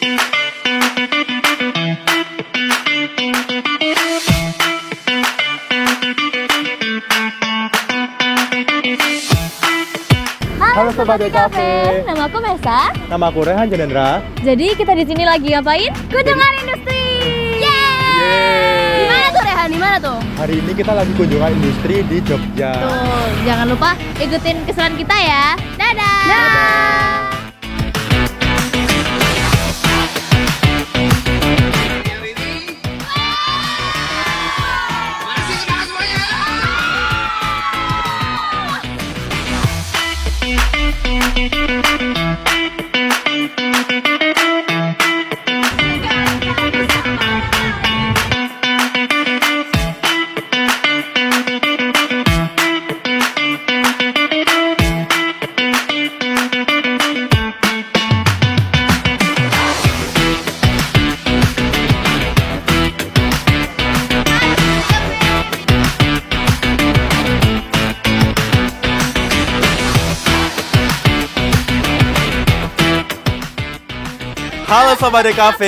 Halo Sobat DKV. Nama aku Mesa. Nama aku Rehan Janendra. Jadi kita di sini lagi ngapain? Kunjungan industri. Yeay! Gimana tuh Rehan? Gimana tuh? Hari ini kita lagi kunjungan industri di Jogja. Tuh, jangan lupa ikutin keseruan kita ya. Dadah. Halo Sobat DKV.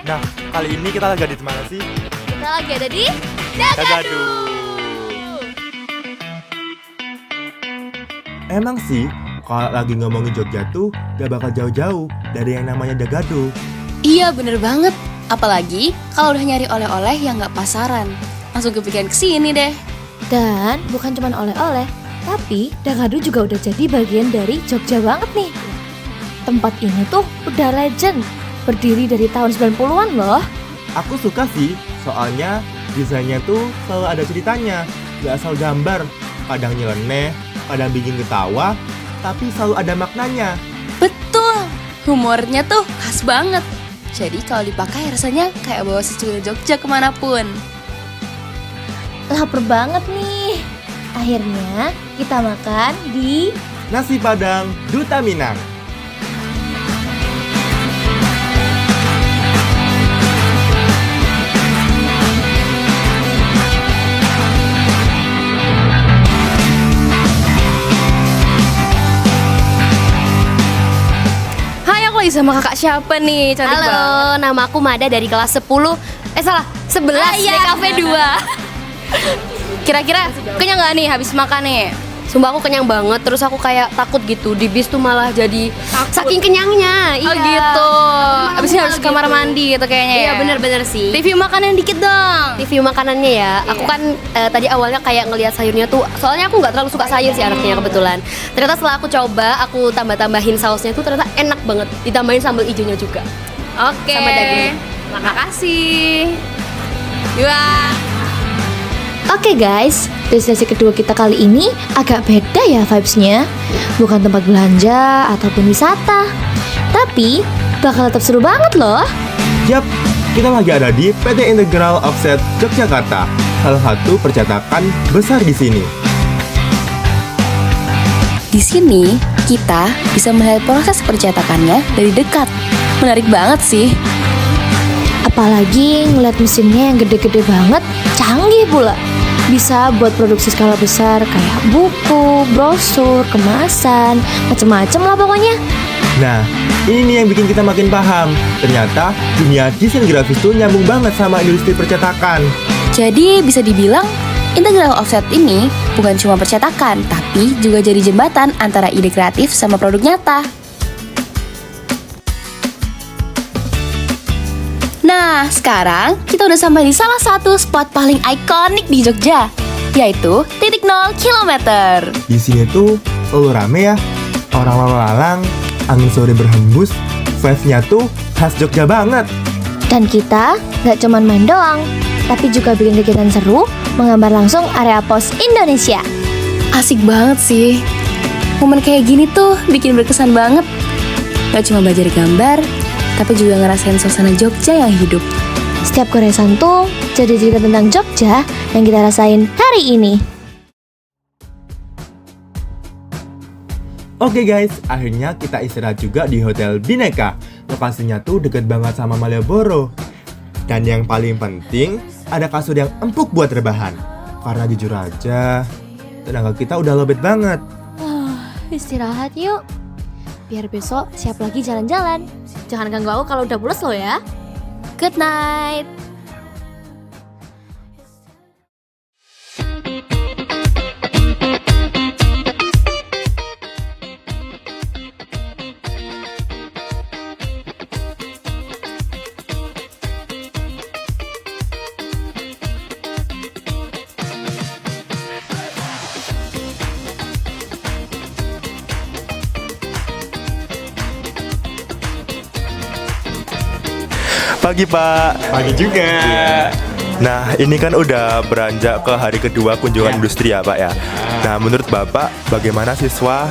Nah, kali ini kita lagi di mana sih? Kita lagi ada di Dagadu. Emang sih, kalau lagi ngomongin Jogja tuh gak bakal jauh-jauh dari yang namanya Dagadu. Iya bener banget. Apalagi kalau udah nyari oleh-oleh yang gak pasaran. Langsung kepikiran kesini deh. Dan bukan cuma oleh-oleh, tapi Dagadu juga udah jadi bagian dari Jogja banget nih. Tempat ini tuh udah legend, berdiri dari tahun 90-an loh. Aku suka sih, soalnya desainnya tuh selalu ada ceritanya. Gak asal gambar, kadang nyeleneh, kadang bikin ketawa, tapi selalu ada maknanya. Betul, humornya tuh khas banget. Jadi kalau dipakai rasanya kayak bawa secuil Jogja kemanapun. Lapar banget nih. Akhirnya kita makan di Nasi Padang Duta Minang. Sama kakak siapa nih? Cantik Halo, banget. nama aku Mada dari kelas 10. 11 DKV 2. Kira-kira kenyang gak nih habis makan nih? Sumpah aku kenyang banget, terus aku kayak takut gitu di bis tuh malah jadi saking kenyangnya. Oh Iya. gitu. Abis ini harus ke kamar gitu. mandi gitu kayaknya ya. Iya bener-bener sih. Review makanan dikit dong. Review makanannya ya. Aku kan tadi awalnya kayak ngelihat sayurnya tuh, soalnya aku nggak terlalu suka sayur sih anaknya kebetulan. Ternyata setelah aku coba, aku tambah-tambahin sausnya tuh ternyata enak banget. Ditambahin sambal hijaunya juga. Oke. Sama daging. Makasih. Wah. Oke guys, destinasi kedua kita kali ini agak beda ya vibes-nya. Bukan tempat belanja ataupun wisata, tapi bakal tetap seru banget loh. Yap, kita lagi ada di PT Integral Offset Yogyakarta, salah satu percetakan besar di sini. Di sini kita bisa melihat proses percetakannya dari dekat. Menarik banget sih. Apalagi ngeliat mesinnya yang gede-gede banget, canggih pula. Bisa buat produksi skala besar kayak buku, brosur, kemasan, macem-macem lah pokoknya. Nah, ini nih yang bikin kita makin paham. Ternyata dunia desain grafis tuh nyambung banget sama industri percetakan. Jadi bisa dibilang Integral Offset ini bukan cuma percetakan, tapi juga jadi jembatan antara ide kreatif sama produk nyata. Nah, sekarang kita udah sampai di salah satu spot paling ikonik di Jogja, yaitu titik 0 kilometer. Di sini tuh selalu rame ya, orang lalu lalang, angin sore berhembus, vibes-nya tuh khas Jogja banget. Dan kita gak cuman main doang, tapi juga bikin kegiatan seru, menggambar langsung area pos Indonesia. Asik banget sih. Momen kayak gini tuh bikin berkesan banget. Gak cuma belajar gambar, tapi juga ngerasain suasana Jogja yang hidup. Setiap goresan tuh jadi cerita tentang Jogja yang kita rasain hari ini. Oke guys, akhirnya kita istirahat juga di Hotel Bineka. Lokasinya tuh deket banget sama Malioboro. Dan yang paling penting, ada kasur yang empuk buat rebahan. Karena jujur aja, tenaga kita udah lobet banget. Istirahat yuk. biar besok siap lagi jalan-jalan. Jangan ganggu aku kalau udah pulas lo ya. Good night. Pagi Pak. Pagi juga. Nah, ini kan udah beranjak ke hari kedua kunjungan industri ya Pak ya. Nah, menurut Bapak bagaimana siswa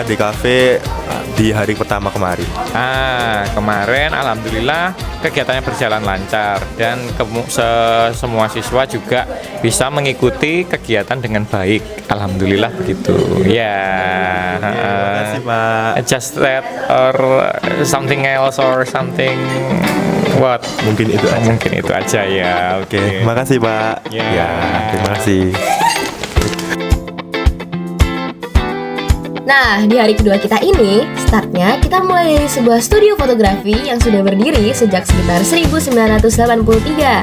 DKV di hari pertama kemarin? Kemarin alhamdulillah kegiatannya berjalan lancar dan semua siswa juga bisa mengikuti kegiatan dengan baik. Alhamdulillah begitu. Ya. Terima kasih Pak. Just that or something else or something what? Mungkin itu aja. Mungkin itu aja ya. Oke, terima kasih Pak. Ya. Terima kasih. Nah, di hari kedua kita ini, startnya kita mulai dari sebuah studio fotografi yang sudah berdiri sejak sekitar 1983.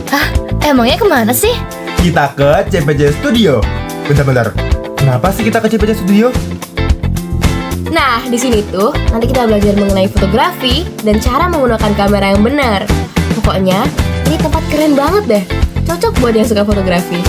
Hah, emangnya kemana sih? Kita ke CPJ Studio. Bentar. Kenapa sih kita ke CPJ Studio? Nah, di sini tuh nanti kita belajar mengenai fotografi dan cara menggunakan kamera yang benar. Pokoknya, ini tempat keren banget deh. Cocok buat yang suka fotografi.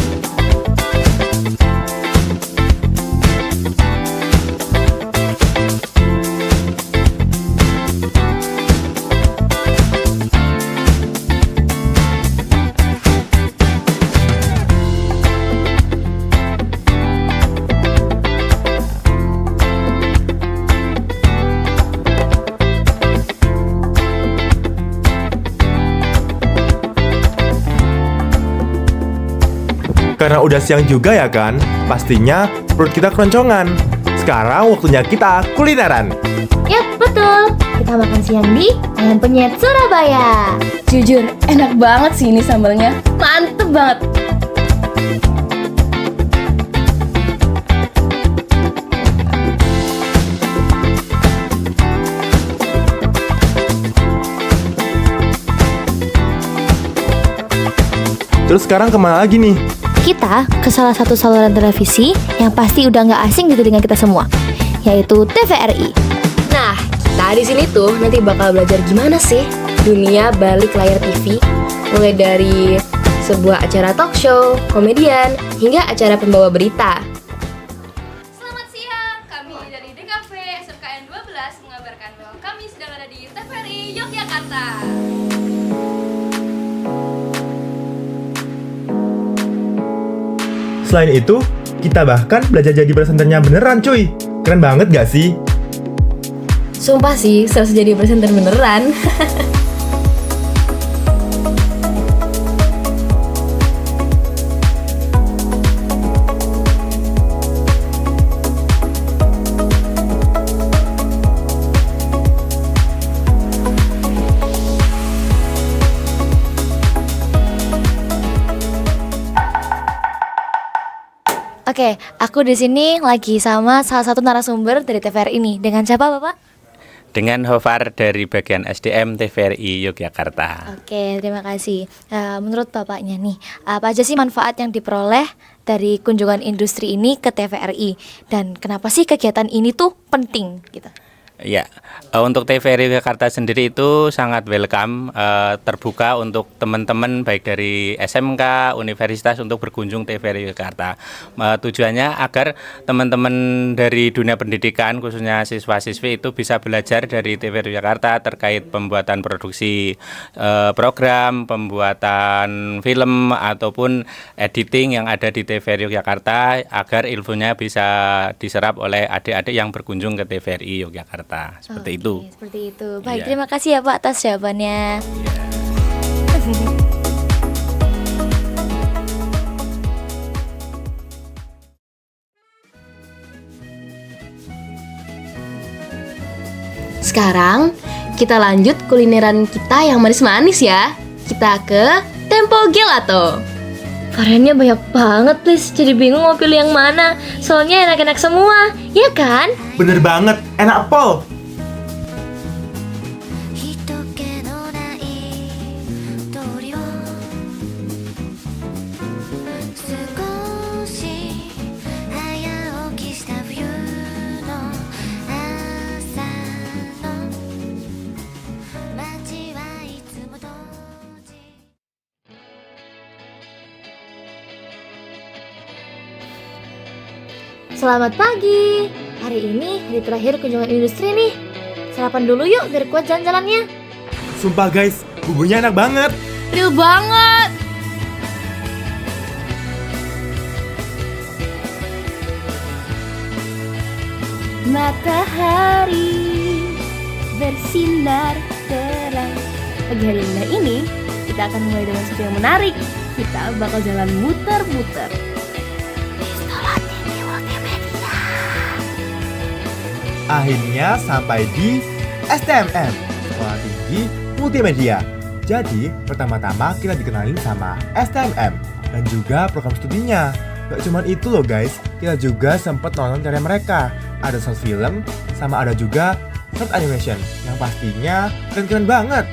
Karena udah siang juga ya kan, pastinya perut kita keroncongan. Sekarang waktunya kita kulineran. Yap, betul. Kita makan siang di Ayam Penyet Surabaya. Jujur, enak banget sih ini sambalnya. Mantep banget. Terus sekarang kemana lagi nih? Kita ke salah satu saluran televisi yang pasti udah nggak asing di telinga kita semua, yaitu TVRI. Nah, kita di sini tuh nanti bakal belajar gimana sih dunia balik layar TV, mulai dari sebuah acara talk show, komedian, hingga acara pembawa berita. Selamat siang, kami dari DKV SMKN 12 mengabarkan bahwa kami sedang ada di TVRI Yogyakarta. Selain itu, kita bahkan belajar jadi presenternya beneran cuy. Keren banget gak sih? Sumpah sih, serasa jadi presenter beneran. Oke, aku di sini lagi sama salah satu narasumber dari TVRI ini. Dengan siapa, Bapak? Dengan Hovar dari bagian SDM TVRI Yogyakarta. Oke, terima kasih. Menurut Bapaknya nih, apa aja sih manfaat yang diperoleh dari kunjungan industri ini ke TVRI? Dan kenapa sih kegiatan ini tuh penting gitu? Ya, untuk TVRI Yogyakarta sendiri itu sangat welcome, terbuka untuk teman-teman baik dari SMK, universitas untuk berkunjung TVRI Yogyakarta. Tujuannya agar teman-teman dari dunia pendidikan, khususnya siswa-siswi itu bisa belajar dari TVRI Yogyakarta terkait pembuatan produksi program, pembuatan film ataupun editing yang ada di TVRI Yogyakarta agar ilmunya bisa diserap oleh adik-adik yang berkunjung ke TVRI Yogyakarta. Seperti itu. Seperti itu. Baik, Iya. terima kasih ya Pak atas jawabannya. Sekarang kita lanjut kulineran kita yang manis-manis ya. Kita ke Tempo Gelato. Variannya banyak banget please, jadi bingung mau pilih yang mana. Soalnya enak-enak semua, ya kan? Bener banget, enak pol. 人気のない通りを少し早起きした冬の朝の街はいつもとじ Selamat pagi. Hari ini hari terakhir kunjungan industri nih. Sarapan dulu yuk biar kuat jalan-jalannya. Sumpah guys, buburnya enak banget. Real banget. Matahari bersinar terang. Pagi hari indah ini kita akan mulai dengan sesuatu yang menarik. Kita bakal jalan muter-muter. Akhirnya sampai di STMM, Sekolah Tinggi Multimedia. Jadi, pertama-tama kita dikenalin sama STMM dan juga program studinya. Gak cuman itu loh guys, kita juga sempet nonton karya mereka. Ada short film, sama ada juga short animation yang pastinya keren-keren banget.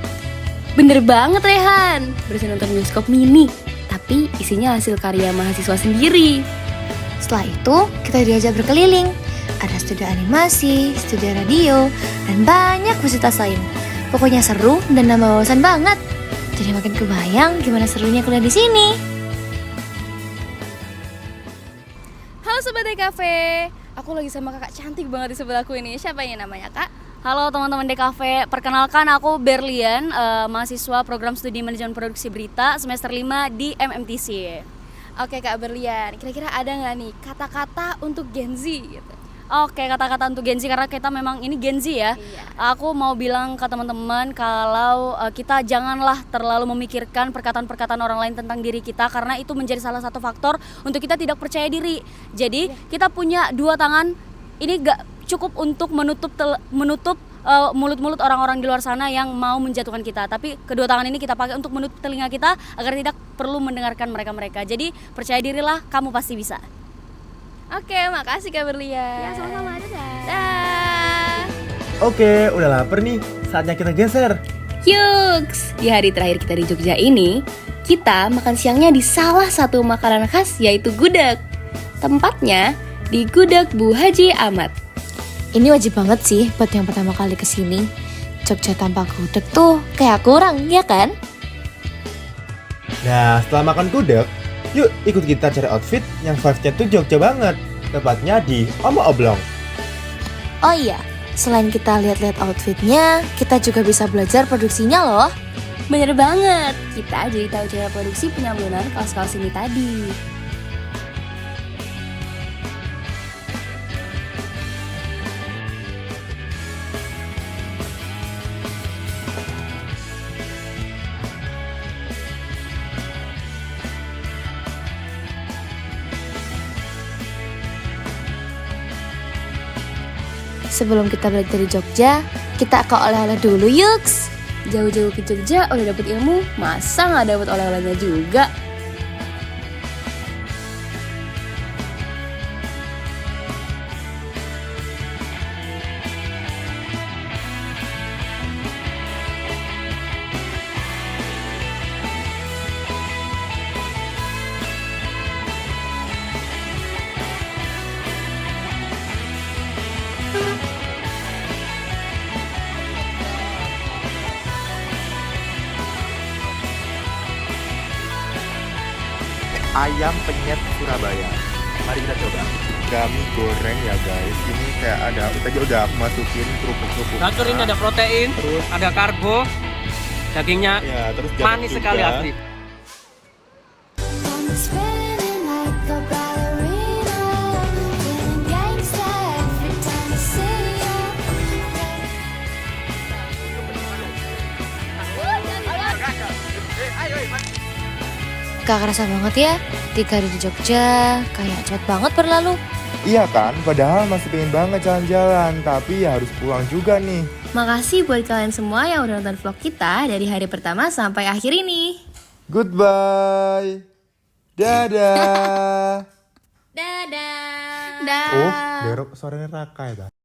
Bener banget Rehan, berasa nonton bioskop mini, tapi isinya hasil karya mahasiswa sendiri. Setelah itu kita diajak berkeliling. Ada studio animasi, studio radio, dan banyak fasilitas lain. Pokoknya seru dan nambah wawasan banget. Jadi makin kebayang gimana serunya kuliah di sini. Halo Sobat DKV, aku lagi sama kakak cantik banget di sebelahku ini. Siapa ini namanya kak? Halo teman-teman DKV, perkenalkan aku Berlian, mahasiswa program studi manajemen produksi berita semester 5 di MMTC. Oke kak Berlian, kira-kira ada nggak nih kata-kata untuk Gen Z gitu? Oke, kata-kata untuk Gen Z karena kita memang ini Gen Z ya. Iya. Aku mau bilang ke teman-teman kalau kita janganlah terlalu memikirkan perkataan-perkataan orang lain tentang diri kita karena itu menjadi salah satu faktor untuk kita tidak percaya diri. Jadi kita punya dua tangan, ini gak cukup untuk menutup mulut-mulut orang-orang di luar sana yang mau menjatuhkan kita. Tapi kedua tangan ini kita pakai untuk menutup telinga kita agar tidak perlu mendengarkan mereka-mereka. Jadi percaya dirilah, kamu pasti bisa. Oke, makasih kak Berlian. Ya, sama-sama, dadah. Dah. Oke, udah lapar nih, saatnya kita geser. Yuks, di hari terakhir kita di Jogja ini, kita makan siangnya di salah satu makanan khas yaitu gudeg. Tempatnya di Gudeg Bu Haji Ahmad. Ini wajib banget sih buat yang pertama kali kesini. Jogja tanpa gudeg tuh kayak kurang, ya kan? Nah, setelah makan gudeg, yuk ikut kita cari outfit yang vibes-nya tuh Jogja banget. Tepatnya di Omo Oblong. Oh iya, selain kita lihat-lihat outfitnya, kita juga bisa belajar produksinya loh. Bener banget, kita jadi tahu cara produksi penyambunan kaos-kaos ini tadi. Sebelum kita balik dari Jogja, kita ke oleh-oleh dulu yuks. Jauh-jauh ke Jogja udah dapet ilmu, masa nggak dapet oleh-olehnya juga? Ayam penyet Surabaya. Mari kita coba. Kami goreng ya guys. Ini kayak ada, tadi udah aku masukin kerupuk-kerupuk. Dacur ini ada protein, Terus ada karbo, dagingnya ya, terus jamur manis juga. sekali asli. I'm spinning like a ballerina, feeling gangsta every time I see you. Gak kerasa banget ya, 3 hari di Jogja, kayak cepet banget berlalu. Iya kan, padahal masih pengen banget jalan-jalan, tapi ya harus pulang juga nih. Makasih buat kalian semua yang udah nonton vlog kita dari hari pertama sampai akhir ini. Goodbye. Dadah. Dadah. Oh, Berok suaranya Raka ya, Ta?